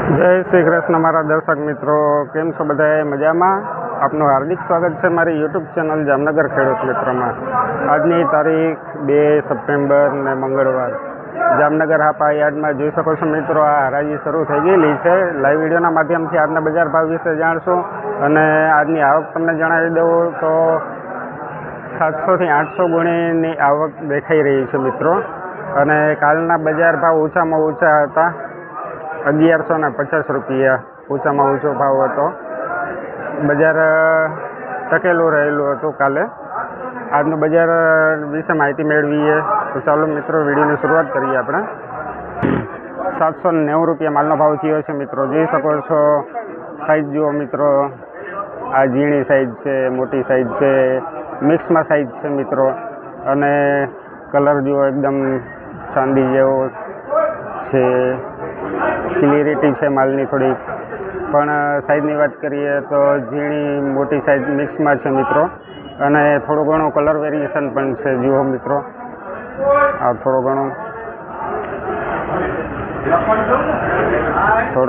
જય શ્રી કૃષ્ણ મારા દર્શક મિત્રો, કેમ છો બધા? મજામાં? આપનું હાર્દિક સ્વાગત છે મારી યુટ્યુબ ચેનલ જામનગર ખેડૂત મિત્રમાં. આજની તારીખ 2 સપ્ટેમ્બર ને મંગળવાર. જામનગર હાપા યાર્ડમાં જોઈ શકો છો મિત્રો, આ હરાજી શરૂ થઈ ગયેલી છે. લાઈવ વિડીયોના માધ્યમથી આજના બજાર ભાવ વિશે જાણશું અને આજની આવક તમને જણાવી દઉં તો 700 થી 800 ગુણીની આવક દેખાઈ રહી છે મિત્રો. અને કાલના બજાર ભાવ ઓછામાં ઓછા હતા 1150 રૂપિયા, ઓછામાં ઓછો ભાવ હતો. બજાર ટકેલું રહેલું હતું કાલે. આજનું બજાર વિશે માહિતી મેળવીએ તો ચાલો મિત્રો વિડીયોની શરૂઆત કરીએ. આપણે 790 રૂપિયા માલનો ભાવ થયો છે મિત્રો. જોઈ શકો છો સાઈઝ જુઓ મિત્રો, આ ઝીણી સાઈઝ છે, મોટી સાઈઝ છે, મિક્સમાં સાઈઝ છે મિત્રો. અને કલર જુઓ એકદમ ચાંદી જેવો છે, ક્લિયરિટી છે માલની થોડીક. પણ સાઈઝની વાત કરીએ તો ઝીણી મોટી સાઈઝ મિક્સમાં છે મિત્રો. અને થોડું ઘણું કલર વેરિએશન પણ છે જુઓ મિત્રો, આ થોડું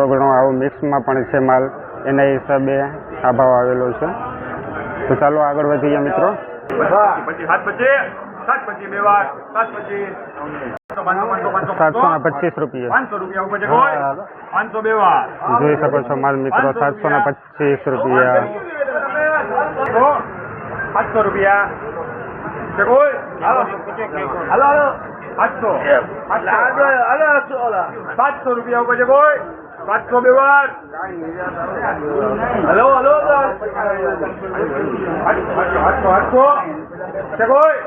ઘણું આવું મિક્સમાં પણ છે માલ, એના હિસાબે આ ભાવ આવેલો છે. તો ચાલો આગળ વધીએ મિત્રો. 725 રૂપિયા જોઈ શકો છો માલ મિત્રો, 725 રૂપિયા. 800 રૂપિયા છે કોઈ? હાલો 800 700 રૂપિયા ઉપર છે કોઈ? 700 બે વાર. હલો 800 છે કોઈ?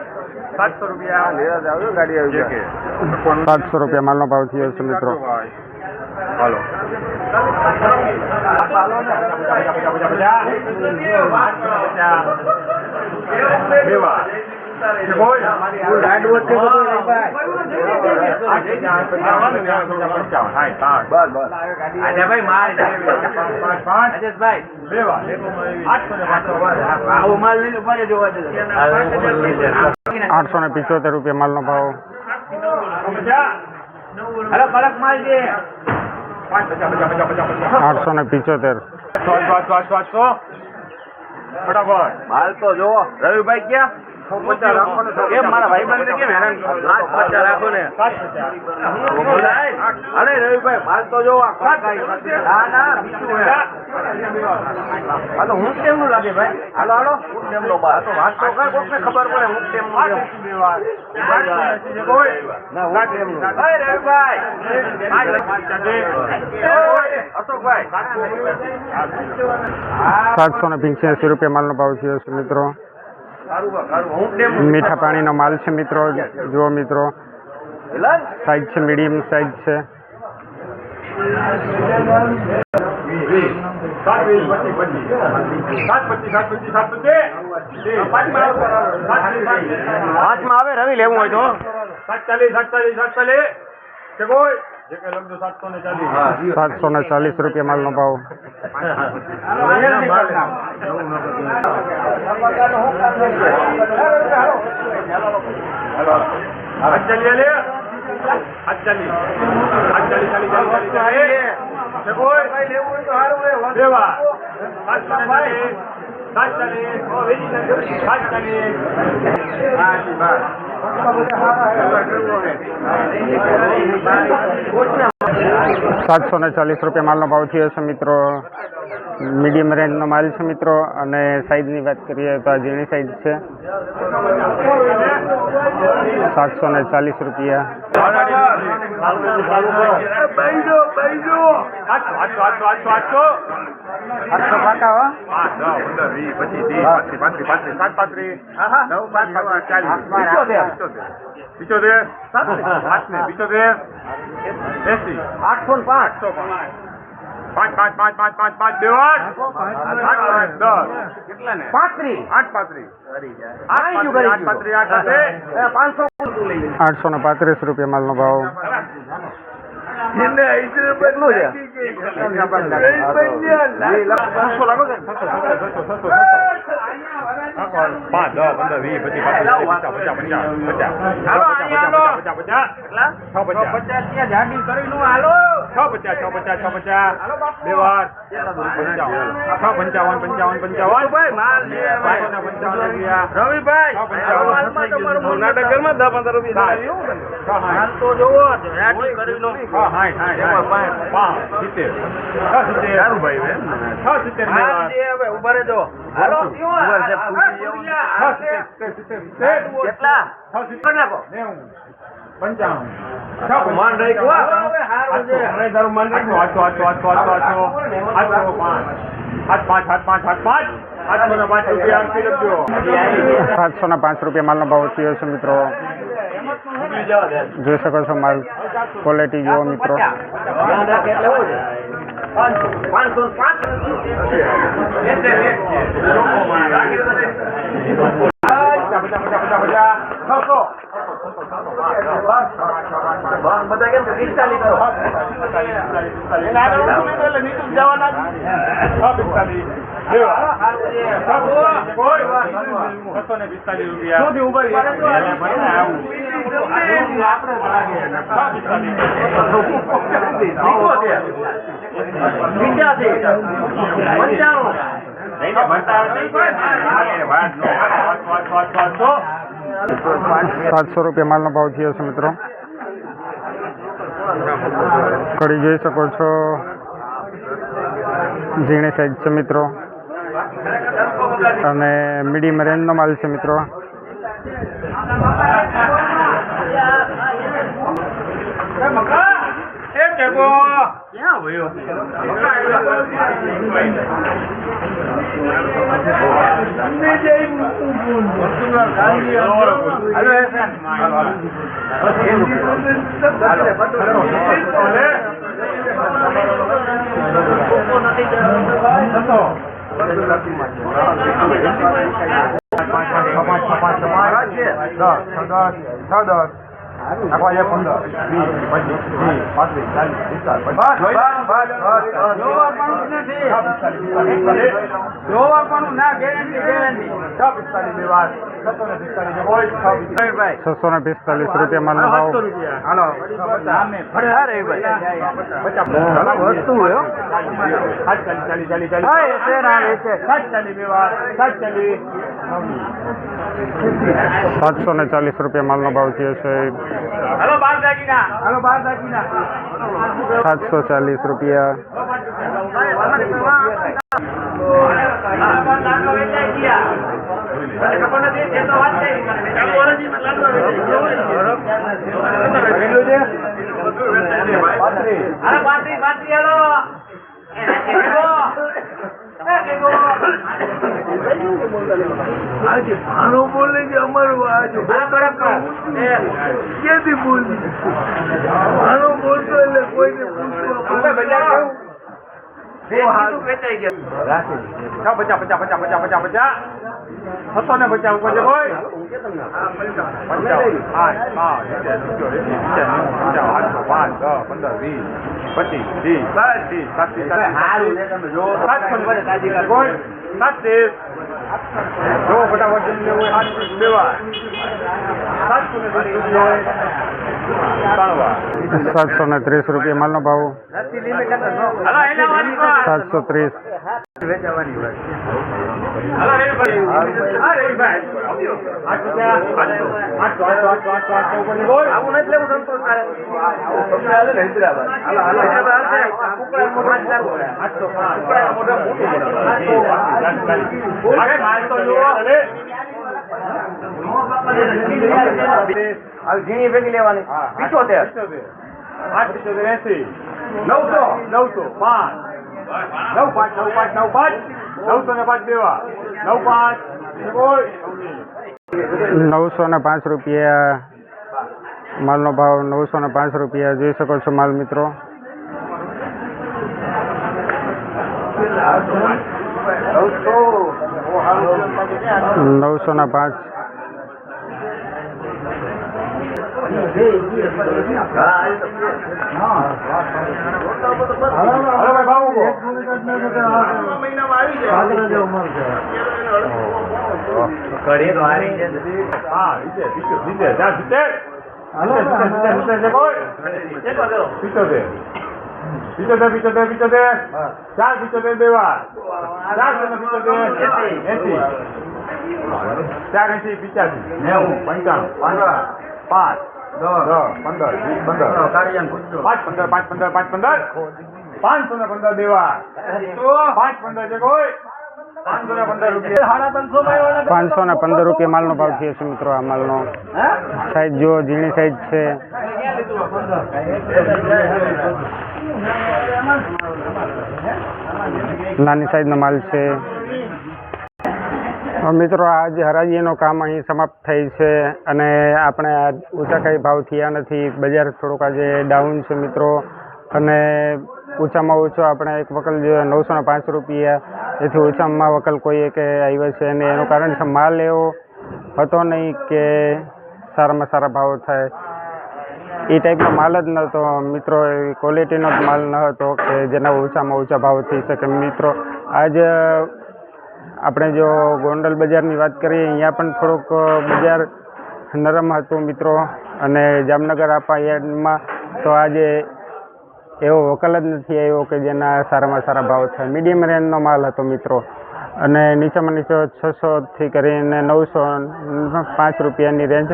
700 રૂપિયા. 700 રૂપિયા માલનો ભાવ થયો છે મિત્રો. હાલો ₹875 રૂપિયા માલનો ભાવ. 875. ફટાફટ માલ તો જો રવિભાઈ ક્યાં? કેમ મારા ભાઈ કેમ હેરાન રાખો ને? અરે રવિભાઈ માલ તો જો ના હું કેમનું લાગે ભાઈ? હાલો હું કેમનો બાર તો વાત તો કર, કોઈને ખબર પડે હું કેમનું. અશોકભાઈ 785 રૂપિયા માલનો ભાવ થયો છે મિત્રો. મીઠા પાણીનો માલ છે મિત્રો, જુઓ મિત્રો, સાઈઝ છે મીડિયમ સાઈઝ છે. 5 આવે રવિ લેવું હોય તો 740 છે કોઈ? 740 રૂપિયા માલનો ભાવ. ₹740 રૂપિયા માલનો ભાવ થયો છે મિત્રો. મીડિયમ રેન્જનો માલ છે મિત્રો. અને સાઈઝની વાત કરીએ તો આ ઝીણી સાઈઝ છે. 740 રૂપિયા. 835 રૂપિયા માલનો ભાવ. 5, 10, 15, 20, 25, 50, 50, 50, 2 વાર 55, 55. ભાઈ માલ લે ભાઈ. 55 રવિભાઈ માલમાં તમારું નાટક ઘરમાં 10-15 રૂપિયા હાલ તો જોવો રાટી કરી નો સારું ભાઈ હાલ દે હવે ઉભા રહેજો હાલો કેટલા કરી નાખો 95 માન રાખ્યું હવે હારું છે માન ₹705 માલનો ભાવ થયો છે મિત્રો. જોઈ શકો છો માલ ક્વોલિટી જુઓ મિત્રો. ધ્યાન રાખે એટલે એવું છે 505 બધા કેમ 45 કરો ₹700 માલનો ભાવ થયો છે મિત્રો. કડી જોઈ શકો છો ઝીણી સાઈઝ છે મિત્રો અને મીડિયમ રેન્જનો માલ છે મિત્રો. ₹645 માલનો ભાવ. વસ્તુ હોય ₹740 માલનો ભાવ થયો છે. ₹740. બોલે છે અમારું ક્યાંથી બોલતી આનો બોલતો એટલે કોઈને ₹730 માલનો ભાવ. 730. ઝીણી ભેગી લેવાની 75 880 900 5 905 905 દેવા ₹905 માલનો ભાવ. ₹905 જોઈ શકો છો માલ મિત્રો. ₹905. મહિનામાં આવી જાય હા નીચે જા નીચે નીચે કોઈ 75 ચાર 75 દેવા 80 ચાર 80 85 95 5 10 15 20 15 515 દેવા 515 છે કોઈ 515 રૂપિયા 515 રૂપિયા માલનો ભાવ થયો છે મિત્રો. આ માલનો સાઈઝ જો ઝીણી સાઈઝ છે. નાની સાઈઝનો માલ છે. મિત્રો આજ હરાજીનો કામ અહીં સમાપ્ત થઈ છે અને આપણે આજ ઊંચા કંઈ ભાવ થયા નથી. બજાર થોડુંક આજે ડાઉન છે મિત્રો અને ઓછામાં ઓછો આપણે એક વકલ જો 905 રૂપિયા એથી ઓછામાં વકલ કોઈ કે આવ્યા છે અને એનું કારણ છે માલ એવો હતો નહીં કે સારામાં સારા ભાવ થાય એ ટાઈપનો માલ જ નહોતો મિત્રો. એ ક્વોલિટીનો જ માલ ન હતો કે જેના ઓછામાં ઓછા ભાવ થઈ શકે મિત્રો. આજ આપણે જો ગોંડલ બજારની વાત કરીએ અહીંયા પણ થોડુંક બજાર નરમ હતું મિત્રો અને જામનગર આપાયામાં તો આજે એવો વકલ જ નથી આવ્યો કે જેના સારામાં સારા ભાવ થાય. મીડિયમ રેન્જનો માલ હતો મિત્રો અને નીચામાં નીચો 600થી કરીને 905 રૂપિયાની રેન્જ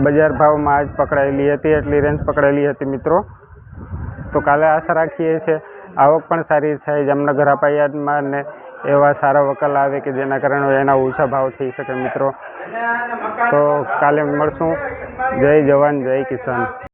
બજાર ભાવમાં આજ પકડાયેલી હતી. એટલી રેન્જ પકડાયેલી હતી મિત્રો. તો કાલે આશા રાખીએ છીએ આવક પણ સારી થાય જામનગર આપાયામાં ને એવા સારા વકલ આવે કે જેના કારણે એના ઓછા ભાવ થઈ શકે મિત્રો. તો કાલે મળશું. જય જવાન જય કિસાન.